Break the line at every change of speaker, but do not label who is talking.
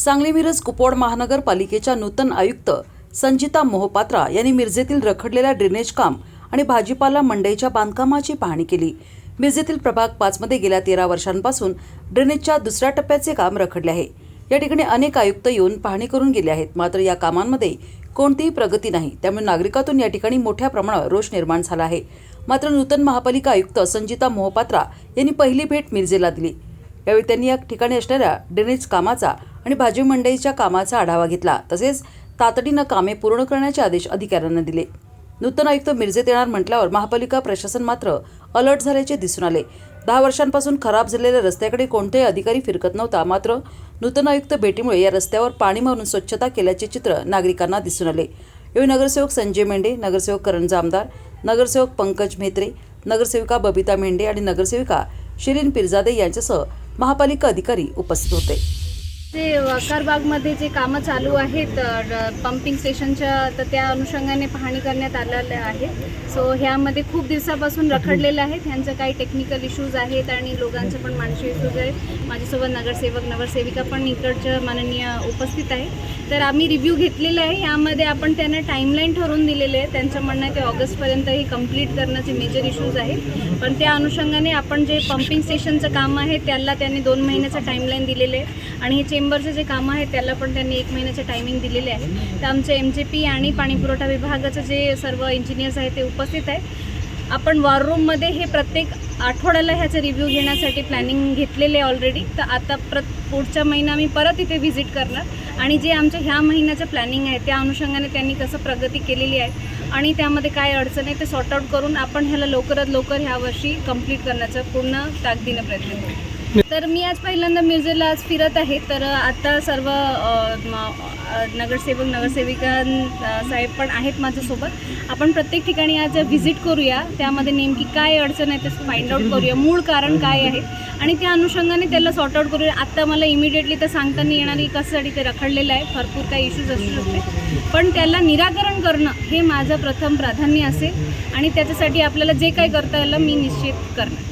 सांगली मिरज कुपवाड महानगरपालिकेच्या नूतन आयुक्त संजिता मोहपात्रा यांनी मिरजेतील रखडलेल्या ड्रेनेज काम आणि भाजीपाला मंडईच्या बांधकामाची पाहणी केली। मिरजेतील प्रभाग 5 मध्ये गेल्या 13 वर्षांपासून ड्रेनेजच्या दुसऱ्या टप्प्याचे काम रखडले आहे। या ठिकाणी अनेक आयुक्त येऊन पाहणी करून गेले आहेत, मात्र या कामांमध्ये कोणतीही प्रगती नाही। त्यामुळे नागरिकातून या ठिकाणी मोठ्या प्रमाणावर रोष निर्माण झाला आहे। मात्र नूतन महापालिका आयुक्त संजिता मोहपात्रा यांनी पहिली भेट मिरजेला दिली। यावेळी त्यांनी या ठिकाणी असणाऱ्या ड्रेनेज कामाचा आणि भाजी मंडईच्या कामाचा आढावा घेतला, तसेच तातडीने कामे पूर्ण करण्याचे आदेश अधिकाऱ्यांना दिले। नूतन आयुक्त मिरजेत येणार म्हटल्यावर महापालिका प्रशासन मात्र अलर्ट झाल्याचे दिसून आले। 10 वर्षांपासून खराब झालेल्या रस्त्याकडे कोणतेही अधिकारी फिरकत नव्हता, मात्र नूतन आयुक्त भेटीमुळे या रस्त्यावर पाणी मारून स्वच्छता केल्याचे चित्र नागरिकांना दिसून आले। यावेळी नगरसेवक संजय मेंढे, नगरसेवक करण जामदार, नगरसेवक पंकज म्हेत्रे, नगरसेविका बबिता मेंढे आणि नगरसेविका शिरीन पिरजादे यांच्यासह महापालिका अधिकारी उपस्थित होते।
जे वकारबागमध्ये जे कामं चालू आहेत पंपिंग स्टेशनच्या, तर त्या अनुषंगाने पाहणी करण्यात आलेलं आहे। सो ह्यामध्ये खूप दिवसापासून रखडलेलं आहे। ह्यांचं काही टेक्निकल इश्यूज आहेत आणि लोकांचे पण मानसिक इश्यूज आहेत। माझ्यासोबत नगरसेवक नगरसेविका पण इकडच्या माननीय उपस्थित आहे। तर आम्ही रिव्ह्यू घेतलेला आहे। यामध्ये आपण त्यांना टाईमलाईन ठरवून दिलेले आहे। त्यांचं म्हणणं आहे ते ऑगस्टपर्यंत हे कंप्लीट करण्याचे मेजर इश्यूज आहेत, पण त्या अनुषंगाने आपण जे पंपिंग स्टेशनचं काम आहे त्याला त्यांनी 2 महिन्याचं टाईमलाईन दिलेलं आहे आणि हे चेंबरचं जे काम आहे त्याला पण त्यांनी 1 महिन्याचं टायमिंग दिलेले आहे। तर आमचे MJP आणि पाणीपुरवठा विभागाचे जे सर्व इंजिनियर्स आहेत ते उपस्थित आहेत। आपण वॉर रूममध्ये हे प्रत्येक आठवड्याला ह्याचं रिव्ह्यू घेण्यासाठी प्लॅनिंग घेतलेले आहे ऑलरेडी। तर आता पुढच्या महिना आम्ही परत इथे व्हिजिट करणार आणि जे आमच्या ह्या महिन्याचं प्लॅनिंग आहे त्या अनुषंगाने त्यांनी कसं प्रगती केलेली आहे आणि त्यामध्ये काय अडचण आहे ते सॉर्ट आउट करून आपण ह्याला लवकरात लवकर ह्या वर्षी कंप्लीट करण्याचा पूर्ण ताकदीने प्रयत्न करू। तर मी आज पहिल्यांदा मिरजेला आज फिरत आहे। तर आता सर्व नगरसेवक नगरसेविका साहेब पण आहेत माझ्यासोबत। आपण प्रत्येक ठिकाणी आज व्हिजिट करूया, त्यामध्ये नेमकी काय अडचण आहे ते फाइंड आउट करूया, मूळ कारण काय आहे आणि त्या अनुषंगाने त्याला सॉर्ट आउट करूया। आत्ता मला इमिडिएटली तर सांगता नाही येणार की कशासाठी ते रखडलेलं आहे, भरपूर काही इश्यूज असू शकते, पण त्याला निराकरण करणं हे माझं प्रथम प्राधान्य असेल आणि त्याच्यासाठी आपल्याला जे काही करता आलं मी निश्चित करणार।